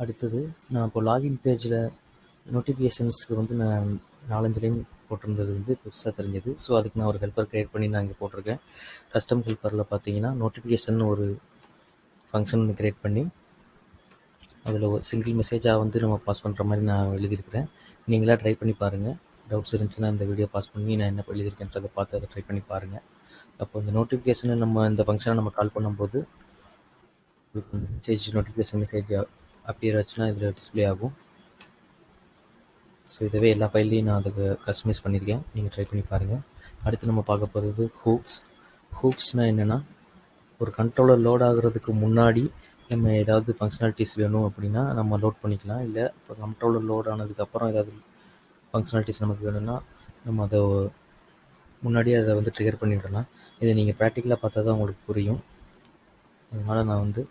அடுத்தது நான் இப்போ லாகின் பேஜில் நோட்டிஃபிகேஷன்ஸ்க்கு வந்து நான் 4-5 லைன் போட்டிருந்தது வந்து பெருசாக தெரிஞ்சது. ஸோ அதுக்கு நான் ஒரு ஹெல்ப்பர் க்ரியேட் பண்ணி நான் இங்கே போட்டிருக்கேன். கஸ்டம் ஹெல்ப்பரில் பார்த்தீங்கன்னா நோட்டிஃபிகேஷன் ஒரு ஃபங்க்ஷன் க்ரியேட் பண்ணி அதில் ஒரு சிங்கிள் மெசேஜாக வந்து நம்ம பாஸ் பண்ணுற மாதிரி நான் எழுதியிருக்கிறேன். நீங்களாக ட்ரை பண்ணி பாருங்கள். டவுட்ஸ் இருந்துச்சுன்னா இந்த வீடியோ பாஸ் பண்ணி நான் என்ன எழுதியிருக்கேன்றதை பார்த்து அதை ட்ரை பண்ணி பாருங்கள். அப்போ இந்த நோட்டிஃபிகேஷனை நம்ம இந்த ஃபங்க்ஷனை நம்ம கால் பண்ணும்போது நோட்டிஃபிகேஷன் மெசேஜ் அப்பியர் ஆச்சுன்னா இதில் டிஸ்பிளே ஆகும். ஸோ இதவே எல்லா ஃபைல்லையும் நான் அதுக்கு கஸ்டமைஸ் பண்ணியிருக்கேன். நீங்கள் ட்ரை பண்ணி பாருங்கள். அடுத்து நம்ம பார்க்க போகிறது ஹூக்ஸ்னால் என்னென்னா, ஒரு கண்ட்ரோலர் லோட் ஆகுறதுக்கு முன்னாடி நம்ம ஏதாவது ஃபங்க்ஷனாலிட்டிஸ் வேணும் அப்படின்னா நம்ம லோட் பண்ணிக்கலாம். இல்லை இப்போ கண்ட்ரோலர் லோட் ஆனதுக்கப்புறம் ஏதாவது ஃபங்க்ஷனாலிட்டிஸ் நமக்கு வேணும்னா நம்ம அதை முன்னாடியே அதை வந்து ட்ரிகர் பண்ணிடலாம். இதை நீங்கள் ப்ராக்டிக்கலாக பார்த்தா தான் உங்களுக்கு புரியும். அதனால் நான் வந்து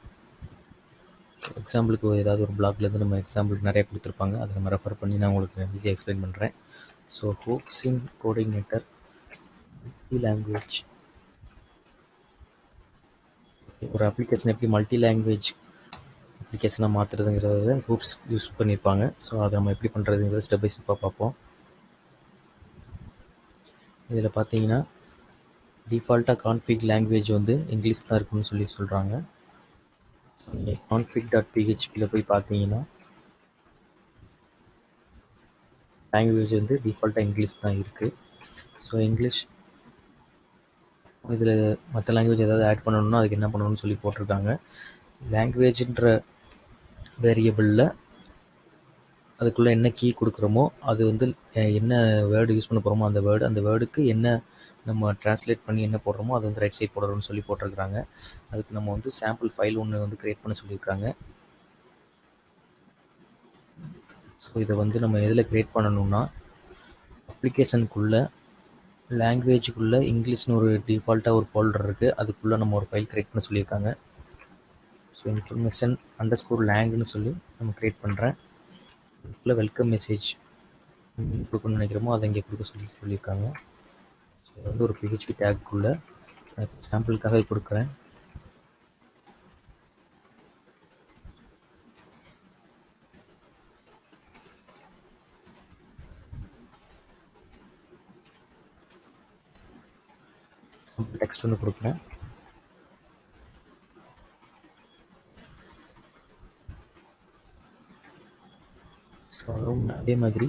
எக்ஸாம்பிளுக்கு ஏதாவது ஒரு பிளாக்லேருந்து நம்ம எக்ஸாம்பிளுக்கு நிறைய கொடுத்துருப்பாங்க, அதை நம்ம ரெஃபர் பண்ணி நான் உங்களுக்கு ஈஸியாக எக்ஸ்பிளைன் பண்ணுறேன். ஸோ ஹூக்ஸின் கோஆர்டினேட்டர் லாங்குவேஜ், ஒரு அப்ளிகேஷன் எப்படி மல்டி லாங்குவேஜ் அப்ளிகேஷனாக மாற்றுறதுங்கிறத ஹூக்ஸ் யூஸ் பண்ணியிருப்பாங்க. ஸோ அதை நம்ம எப்படி பண்ணுறதுங்கிறத ஸ்டெப் பை ஸ்டெப்பாக பார்ப்போம். இதில் பார்த்தீங்கன்னா டிஃபால்ட்டாக கான்ஃபிக் லாங்குவேஜ் வந்து இங்கிலீஷ் தான் இருக்குன்னு சொல்கிறாங்க. config.phpயில் போய் பார்த்தீங்கன்னா லாங்குவேஜ் வந்து டிஃபால்ட்டாக இங்கிலீஷ் தான் இருக்குது. ஸோ இங்கிலீஷ் இதில் மற்ற லாங்குவேஜ் ஏதாவது ஆட் பண்ணணும்னா அதுக்கு என்ன பண்ணணும்னு சொல்லி போட்டிருக்காங்க. லாங்குவேஜ்ன்ற வேரியபிளில் அதுக்குள்ளே என்ன கீ கொடுக்குறோமோ அது வந்து என்ன வேர்டு யூஸ் பண்ண போகிறோமோ அந்த வேர்டுக்கு என்ன நம்ம ட்ரான்ஸ்லேட் பண்ணி என்ன போடுறோமோ அது வந்து ரைட் சைட் போடுறோம்னு சொல்லி போட்டிருக்கிறாங்க. அதுக்கு நம்ம வந்து சாம்பிள் ஃபைல் ஒன்று வந்து க்ரியேட் பண்ண சொல்லியிருக்காங்க. ஸோ இதை வந்து நம்ம எதில் க்ரியேட் பண்ணணும்னா அப்ளிகேஷனுக்குள்ளே லாங்குவேஜுக்குள்ளே இங்கிலீஷ்னு ஒரு டிஃபால்ட்டாக ஒரு ஃபோல்டர் இருக்குது, அதுக்குள்ளே நம்ம ஒரு ஃபைல் க்ரியேட் பண்ண சொல்லியிருக்காங்க. ஸோ இன்ஃபர்மேஷன் _லாங்குன்னு சொல்லி நம்ம க்ரியேட் பண்ணுறேன். இதுக்குள்ளே வெல்கம் மெசேஜ் கொடுக்கணும்னு நினைக்கிறோமோ அதை இங்கே கொடுக்க சொல்லியிருக்காங்க. ஸோ வந்து ஒரு PHP டேக்குள்ளே சாம்பிளுக்காக கொடுக்குறேன். டெக்ஸ்ட் ஒன்று கொடுக்குறேன். ஸோ அதே மாதிரி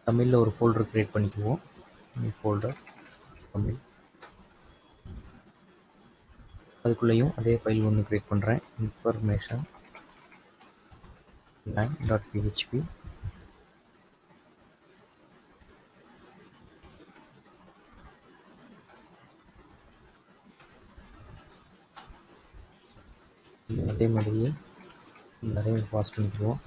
தமிழில் ஒரு ஃபோல்டர் க்ரியேட் பண்ணிக்குவோம். ஃபோல்டர் தமிழ், அதுக்குள்ளேயும் அதே ஃபைல் ஒன்று க்ரியேட் பண்ணுறேன். Information lang.php. அதே மாதிரியே நிறைய பாஸ் பண்ணிக்குவோம்.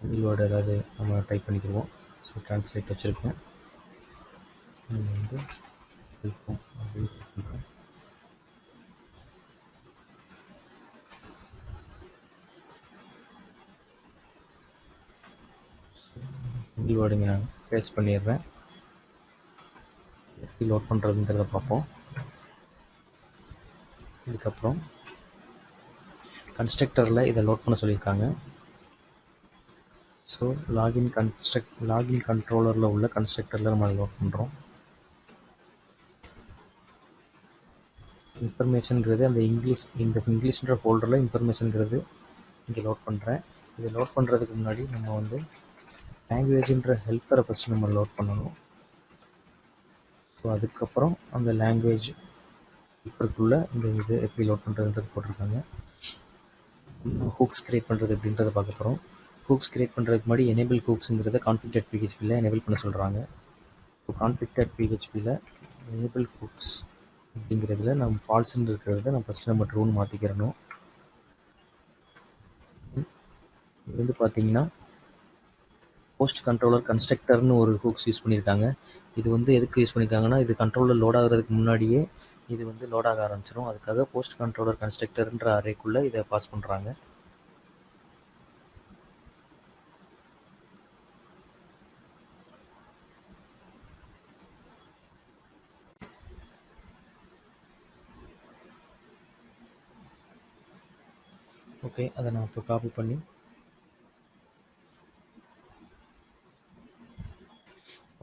தமிழ் வேர்டு ஏதாவது நம்ம டைப் பண்ணிக்குவோம். ஸோ ட்ரான்ஸ்லேட் வச்சுருக்கேன். வந்து இருக்கும் அப்படின்னு சொல்கிறேன். தமிழ் வேர்டுங்க நான் பேஸ்ட் பண்ணிடுறேன். எப்படி லோட் பண்ணுறதுங்கிறத பார்ப்போம். இதுக்கப்புறம் கன்ஸ்ட்ரக்டரில் இதை லோட் பண்ண சொல்லியிருக்காங்க. ஸோ லாகின் கண்ட்ரோலரில் உள்ள கன்ஸ்ட்ரக்டரில் நம்ம லோட் பண்ணுறோம். இன்ஃபர்மேஷனுங்கிறது அந்த இங்கிலீஷ்ன்ற ஃபோல்டரில் இன்ஃபர்மேஷனுங்கிறது இங்கே லோட் பண்ணுறேன். இதை லோட் பண்ணுறதுக்கு முன்னாடி நம்ம வந்து லாங்குவேஜ்ன்ற ஹெல்ப்பரை ஃபஸ்ட்டு நம்ம லோட் பண்ணணும். ஸோ அதுக்கப்புறம் அந்த லாங்குவேஜ் ஹெல்ப்பருக்குள்ளே இந்த இது எப்படி லோட் பண்ணுறதுன்றது போட்டிருக்காங்க. ஹூக்ஸ் க்ரியேட் பண்ணுறது எப்படின்றத பார்க்க போகிறோம். ஹூக்ஸ் க்ரியேட் பண்ணுறதுக்கு முன்னாடி எனேபிள் ஹூக்ஸுங்கிறத config.phpயில் எனேபிள் பண்ண சொல்கிறாங்க. ஸோ config.phpயில் எனேபிள் ஹூக்ஸ் அப்படிங்கிறதுல நம்ம ஃபால்ஸ்ன்னு இருக்கிறத நம்ம ஃபஸ்ட்டு நம்ம ட்ரூன்னு மாற்றிக்கிறணும். இது வந்து பார்த்தீங்கன்னா போஸ்ட் கண்ட்ரோலர் கன்ஸ்ட்ரக்டர்னு ஒரு ஹூக்ஸ் யூஸ் பண்ணியிருக்காங்க. இது வந்து எதுக்கு யூஸ் பண்ணியிருக்காங்கன்னா, இது கண்ட்ரோலர் லோட் ஆகிறதுக்கு முன்னாடியே இது வந்து லோட் ஆக ஆரம்பிச்சிடும். அதுக்காக போஸ்ட் கண்ட்ரோலர் கன்ஸ்ட்ரக்டர்ன்ற அரேக்குள்ளே இதை பாஸ் பண்ணுறாங்க. ஓகே, அதை நான் இப்போ காப்பி பண்ணி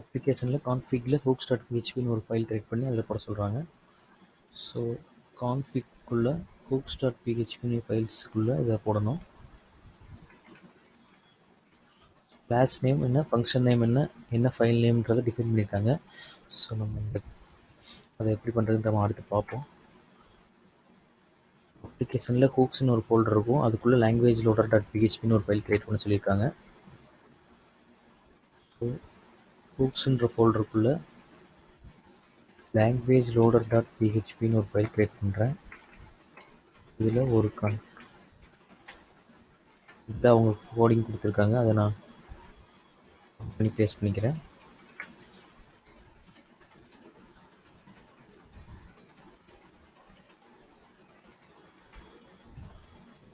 அப்ளிகேஷனில் கான்ஃபிகில் ஹூக்ஸ் டாட் பிஹெச்பின்னு ஒரு ஃபைல் கிரியேட் பண்ணி அதில் போட சொல்கிறாங்க. ஸோ கான்ஃபிக்குள்ளே ஹூக்ஸ் டாட் பிஹெச்பின்னு ஃபைல்ஸுக்குள்ளே இதை போடணும். கிளாஸ் நேம் என்ன, ஃபங்க்ஷன் நேம் என்ன, என்ன ஃபைல் நேம்ன்றதை டிஃபைன் பண்ணியிருக்காங்க. ஸோ நம்ம அதை எப்படி பண்ணுறதுன்ற நம்ம அடுத்து பார்ப்போம். அப்ளிகேஷனில் ஹூக்ஸ்னு ஒரு ஃபோல்டர் இருக்கும், அதுக்குள்ளே லாங்குவேஜ் லோடர் டாட் பிஹெச்பின்னு ஒரு ஃபைல் கிரியேட் பண்ண சொல்லியிருக்காங்க. ஸோ ஹூக்ஸ்ன்ற ஃபோல்டருக்குள்ளே லாங்குவேஜ் லோடர் டாட் பிஹெச்பின்னு ஒரு ஃபைல் கிரியேட் பண்ணுறேன். இதில் ஒரு இதை அவங்க கோடிங் கொடுத்துருக்காங்க, அதை நான் பண்ணி பேஸ்ட் பண்ணிக்கிறேன்.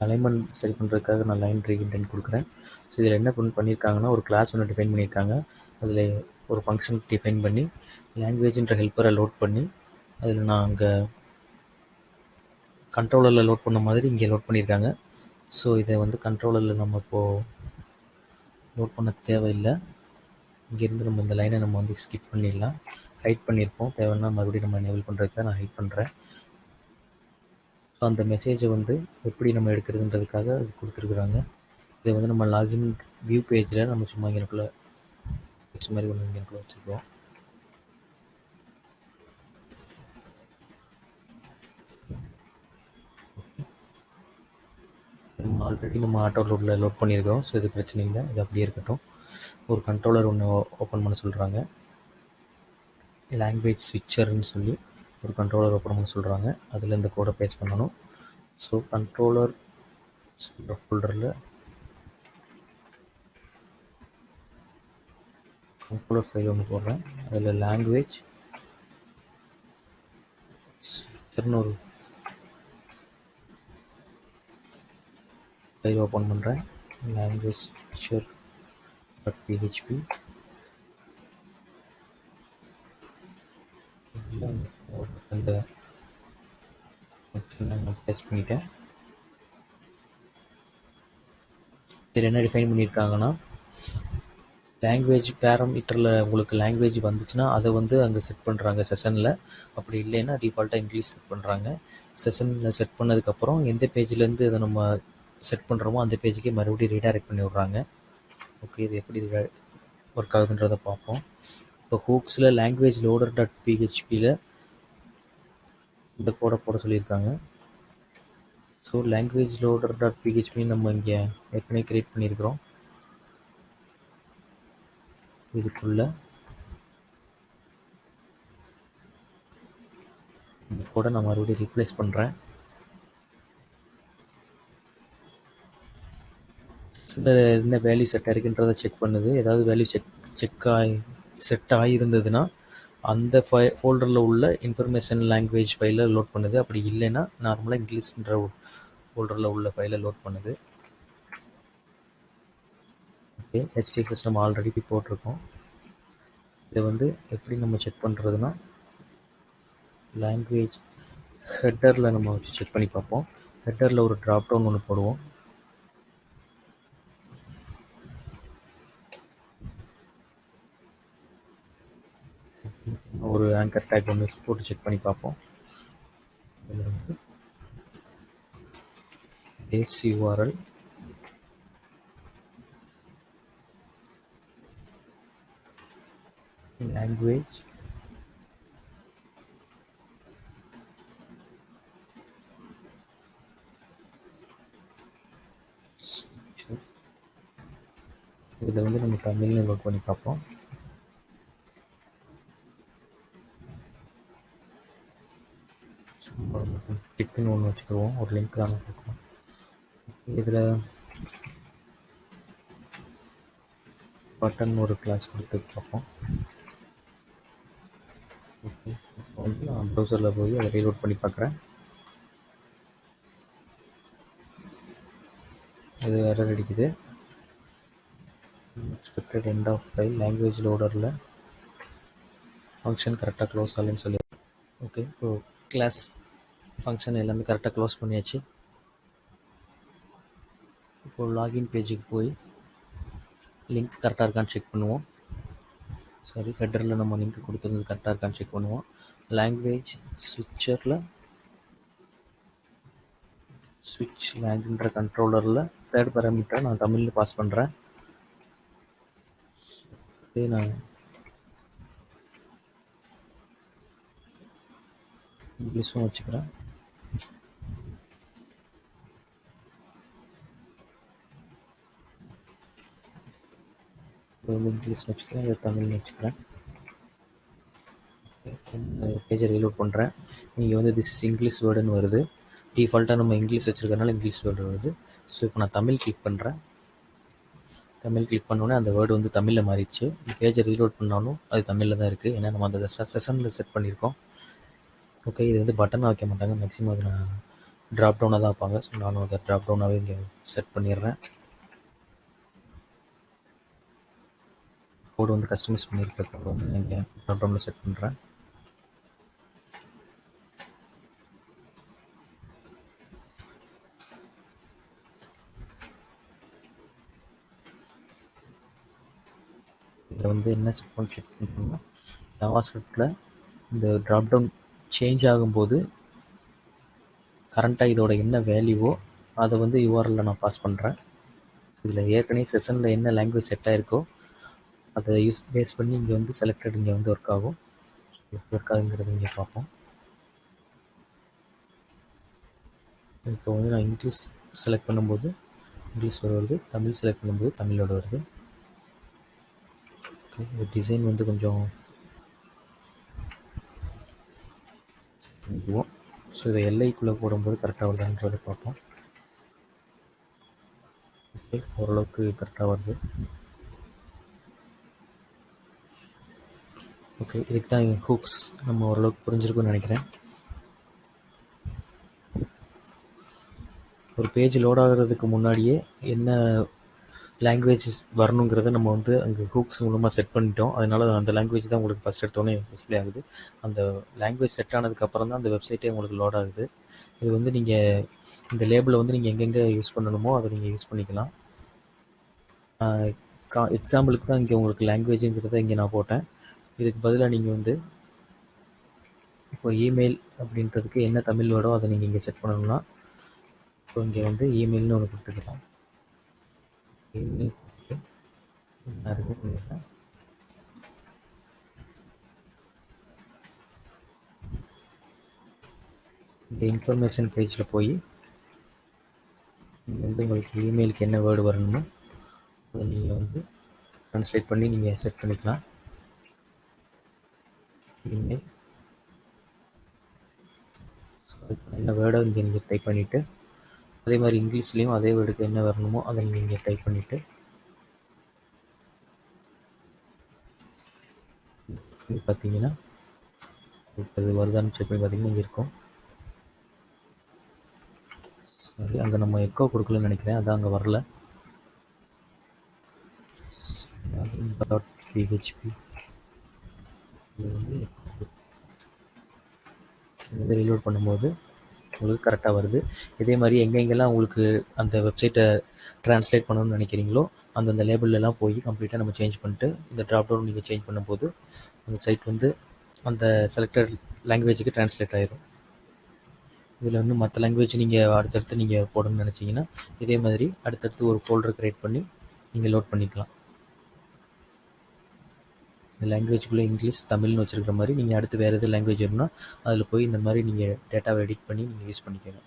அலைன்மெண்ட் சரி பண்ணுறதுக்காக நான் லைன் ரீஇன்டென்ட் கொடுக்குறேன். ஸோ இதில் என்ன பண்ணியிருக்காங்கன்னா, ஒரு கிளாஸ் ஒன்று டிஃபைன் பண்ணியிருக்காங்க. அதில் ஒரு ஃபங்க்ஷன் டிஃபைன் பண்ணி லாங்குவேஜ்ன்ற ஹெல்ப்பரை லோட் பண்ணி அதில் நான் அங்கே கண்ட்ரோலரில் லோட் பண்ண மாதிரி இங்கே லோட் பண்ணியிருக்காங்க. ஸோ இதை வந்து கண்ட்ரோலரில் நம்ம இப்போது லோட் பண்ண தேவையில்லை. இங்கேருந்து நம்ம இந்த லைனை நம்ம வந்து ஸ்கிப் பண்ணிடலாம். ஹைட் பண்ணியிருப்போம், தேவைன்னா மறுபடியும் நம்ம எனேபிள் பண்ணுறதுக்காக நான் ஹைட் பண்ணுறேன். ஸோ அந்த மெசேஜை வந்து எப்படி நம்ம எடுக்கிறதுன்றதுக்காக அது கொடுத்துருக்குறாங்க. இதை வந்து நம்ம லாகின் வியூ பேஜில் நம்ம சும்மா இங்கேக்குள்ளே டெக்ஸ்ட் மாதிரி ஒன்று இங்கேக்குள்ளே வச்சுருக்கோம். ஆல்ரெடி நம்ம ஆட்டோ லோட் பண்ணியிருக்கோம். ஸோ இது பிரச்சனை இல்லை, இது அப்படியே இருக்கட்டும். ஒரு கண்ட்ரோலர் ஒன்று ஓப்பன் பண்ண சொல்கிறாங்க. லாங்குவேஜ் ஸ்விட்சர்னு சொல்லி ஒரு கண்ட்ரோலர் ஓப்பன் பண்ண சொல்கிறாங்க. அதில் இந்த கோடை பேஸ்ட் பண்ணணும். ஸோ கண்ட்ரோலர் ஃபோல்டரில் கண்ட்ரோலர் ஃபைல் ஒன்று போடுறேன். அதில் லாங்குவேஜ் ஸ்விட்சர்னு ஒரு ஃபைல் ஓப்பன் பண்ணுறேன். லாங்குவேஜ் ஸ்விட்சர் டாட் பிஹெச்பி அந்த நான் பேஸ்ட் பண்ணிட்டேன். இதில் என்ன டிஃபைன் பண்ணியிருக்காங்கன்னா, லாங்குவேஜ் பேராமீட்டரில் உங்களுக்கு லாங்குவேஜ் வந்துச்சுன்னா அதை வந்து அங்கே செட் பண்ணுறாங்க செஷனில். அப்படி இல்லைன்னா டிஃபால்ட்டாக இங்கிலீஷ் செட் பண்ணுறாங்க. செஷனில் செட் பண்ணதுக்கப்புறம் எந்த பேஜ்லேருந்து இதை நம்ம செட் பண்ணுறோமோ அந்த பேஜுக்கே மறுபடியும் ரீடைரக்ட் பண்ணி விட்றாங்க. ஓகே, இது எப்படி ஒர்க் ஆகுதுன்றதை பார்ப்போம். இப்போ ஹூக்ஸில் லாங்குவேஜ் லோடர் டாட் பிஹெச்பியில் இந்த கோடை போட சொல்லியிருக்காங்க. So language loader dot PHP நம்ம இங்கே ஏற்கனவே க்ரியேட் பண்ணியிருக்கிறோம். இதுக்குள்ள இந்த கோடை நான் மறுபடியும் ரீப்ளேஸ் பண்ணுறேன். என்ன வேல்யூ செட் ஆகிருக்குன்றதை செக் பண்ணுது. ஏதாவது வேல்யூ செட் ஆகியிருந்ததுன்னா அந்த ஃபோல்டரில் உள்ள இன்ஃபர்மேஷன் லாங்குவேஜ் ஃபைலை லோட் பண்ணுது. அப்படி இல்லைன்னா நார்மலாக இங்கிலீஷ்ன்ற ஃபோல்டரில் உள்ள ஃபைலை லோட் பண்ணுது. ஓகே, ஹெச்டிஎஃப்எஸ் நம்ம ஆல்ரெடி போட்டிருக்கோம். இதை வந்து எப்படி நம்ம செக் பண்ணுறதுன்னா, லாங்குவேஜ் ஹெட்டரில் நம்ம வச்சு செக் பண்ணி பார்ப்போம். ஹெட்டரில் ஒரு ட்ராப் டவுன் ஒன்று போடுவோம். ஒரு ஆங்கர் டேக் ஒன்று போட்டு செக் பண்ணி பார்ப்போம். இதில் வந்து பேஸ் யூஆர்எல் லாங்குவேஜ் இதில் வந்து நம்ம தமிழ்னு நோட் பண்ணி பார்ப்போம். டிக்குன்னு ஒன்று வச்சுக்குவோம், ஒரு லிங்க் தான் இருக்கும். இதில் பட்டன் ஒரு கிளாஸ் கொடுத்து பார்ப்போம். ஓகே, இப்போ வந்து நான் ப்ரௌசரில் போய் அதை ரீலோட் பண்ணி பார்க்குறேன். அது எரர் அடிக்குது. Expected end of file language லோடரில் ஃபங்க்ஷன் கரெக்டாக க்ளோஸ் ஆகலன்னு சொல்லி. ஓகே, இப்போ கிளாஸ் ஃபங்க்ஷன் எல்லாமே கரெக்டாக க்ளோஸ் பண்ணியாச்சு. இப்போது லாகின் பேஜுக்கு போய் லிங்க் கரெக்டாக இருக்கான்னு செக் பண்ணுவோம். சரி, ஹெட்டரில் நம்ம லிங்க் கொடுத்துருந்தது கரெக்டாக இருக்கான்னு செக் பண்ணுவோம். லாங்குவேஜ் ஸ்விட்சரில் ஸ்விட்ச் லேங்குன்ற கண்ட்ரோலரில் தேர்ட் பேராமீட்டரை நான் தமிழில் பாஸ் பண்ணுறேன். இதே நான் இங்கிலீஷும் வச்சுக்கிறேன். இது வந்து இங்கிலீஷ் வச்சுக்கிறேன், இதை தமிழ்னு வச்சுக்கிறேன். பேஜை ரீலோட் பண்ணுறேன். இங்கே வந்து திஸ் இஸ் இங்கிலீஷ் வேர்டுன்னு வருது. டிஃபால்ட்டாக நம்ம இங்கிலீஷ் வச்சுருக்கறனால இங்கிலீஷ் வேர்டு வருது. ஸோ இப்போ நான் தமிழ் கிளிக் பண்ணுறேன். தமிழ் கிளிக் பண்ணோன்னே அந்த வேர்டு வந்து தமிழில் மாறிடுச்சு. பேஜை ரீலோட் பண்ணாலும் அது தமிழில் தான் இருக்குது. ஏன்னா நம்ம அந்த செஷனில் செட் பண்ணியிருக்கோம். ஓகே, இது வந்து பட்டனாக வைக்க மாட்டாங்க, மேக்ஸிமம் அதை நான் ட்ராப் டவுனாக தான் வைப்பாங்க. ஸோ நானும் அதை ட்ராப் டவுனாகவே இங்கே செட் பண்ணிடுறேன். கோடு வந்து கஸ்டமைஸ் பண்ணியிருக்க கோடு வந்து இங்கே ட்ராப் டவுனில் செட் பண்ணுறேன். இதில் வந்து என்ன செட் பண்ணுறோம்னா, ஜாவாஸ்கிரிப்டில் இந்த ட்ராப் டவுன் சேஞ்ச் ஆகும்போது கரண்ட்டாக இதோட என்ன வேல்யூவோ அதை வந்து யூஆர்எல்ல நான் பாஸ் பண்ணுறேன். இதில் ஏற்கனவே செஷனில் என்ன லாங்குவேஜ் செட் ஆகிருக்கோ அதை பேஸ் பண்ணி இங்கே வந்து செலக்டட் இங்கே வந்து ஒர்க் ஆகும். ஒர்க் ஆகுங்கிறது இங்கே பார்ப்போம். இப்போ வந்து நான் இங்கிலீஷ் செலக்ட் பண்ணும்போது இங்கிலீஷ் வருது, தமிழ் செலக்ட் பண்ணும்போது தமிழோட வருது. ஓகே, இந்த டிசைன் வந்து கொஞ்சம் இதுவும். ஸோ இதை எல்லைக்குள்ளே போடும்போது கரெக்டாக வருதான்றதை பார்ப்போம். ஓகே, ஓரளவுக்கு கரெக்டாக வருது. ஓகே, இதுக்கு தான் ஹூக்ஸ் நம்ம ஓரளவுக்கு புரிஞ்சிருக்குன்னு நினைக்கிறேன். ஒரு பேஜ் லோட் ஆகிறதுக்கு முன்னாடியே என்ன லாங்குவேஜ் வரணுங்கிறத நம்ம வந்து அங்கே ஹூக்ஸ் மூலமாக செட் பண்ணிட்டோம். அதனால் அந்த லாங்குவேஜ் தான் உங்களுக்கு ஃபஸ்ட் எடுத்தோடனே டிஸ்பிளே ஆகுது. அந்த லாங்குவேஜ் செட் ஆனதுக்கப்புறம் தான் அந்த வெப்சைட்டே உங்களுக்கு லோட் ஆகுது. இது வந்து நீங்கள் இந்த லேபிளை வந்து நீங்கள் எங்கெங்கே யூஸ் பண்ணணுமோ அதை நீங்கள் யூஸ் பண்ணிக்கலாம். எக்ஸாம்பிளுக்கு தான் இங்கே உங்களுக்கு லாங்குவேஜுங்கிறத இங்கே நான் போட்டேன். இதுக்கு பதிலாக நீங்கள் வந்து இப்போ இமெயில் அப்படின்றதுக்கு என்ன தமிழ் வேர்டோ அதை நீங்கள் இங்கே செட் பண்ணணும்னா இப்போ இங்கே வந்து இமெயில்னு ஒன்று கொடுத்துக்கலாம். இமெயில் நான் ரிமூவ் பண்ணிடுறேன். இந்த இன்ஃபர்மேஷன் பேஜில் போய் வந்து உங்களுக்கு இமெயிலுக்கு என்ன வேர்டு வரணுமோ அதை நீங்கள் வந்து ட்ரான்ஸ்லேட் பண்ணி நீங்கள் செட் பண்ணிக்கலாம். இமெயில் என்ன வேர்டோ இங்கே நீங்கள் டைப் பண்ணிவிட்டு அதே மாதிரி இங்கிலீஷ்லேயும் அதே வேர்டுக்கு என்ன வரணுமோ அதை நீங்கள் டைப் பண்ணிவிட்டு பார்த்தீங்கன்னா அது வருதான்னு செக் பண்ணி பார்த்தீங்கன்னா இங்கே இருக்கும். சரி, அங்கே நம்ம எக்கோ கொடுக்கலன்னு நினைக்கிறேன், அதான் அங்கே வரல. .php ரீலோட் பண்ணும்போது உங்களுக்கு கரெக்டாக வருது. இதே மாதிரி எங்கெங்கெல்லாம் உங்களுக்கு அந்த வெப்சைட்டை ட்ரான்ஸ்லேட் பண்ணணும்னு நினைக்கிறீங்களோ அந்தந்த லேபிள்லாம் போய் கம்ப்ளீட்டாக நம்ம சேஞ்ச் பண்ணிட்டு இந்த ட்ராப் டவுன் நீங்கள் சேஞ்ச் பண்ணும்போது அந்த சைட் வந்து அந்த செலக்டட் லாங்குவேஜுக்கு ட்ரான்ஸ்லேட் ஆகிடும். இதில் வந்து மற்ற லாங்குவேஜ் நீங்கள் அடுத்தடுத்து நீங்கள் போடணும்னு நினச்சிங்கன்னா இதே மாதிரி அடுத்தடுத்து ஒரு ஃபோல்டர் க்ரியேட் பண்ணி நீங்கள் லோட் பண்ணிக்கலாம். இந்த லாங்குவேஜ்குள்ளே இங்கிலீஷ் தமிழ்னு வச்சுருக்கிற மாதிரி நீங்கள் அடுத்து வேறு எது லாங்குவேஜ் வேணும்னா அதில் போய் இந்த மாதிரி நீங்கள் டேட்டாவை எடிட் பண்ணி நீங்கள் யூஸ் பண்ணிக்கணும்.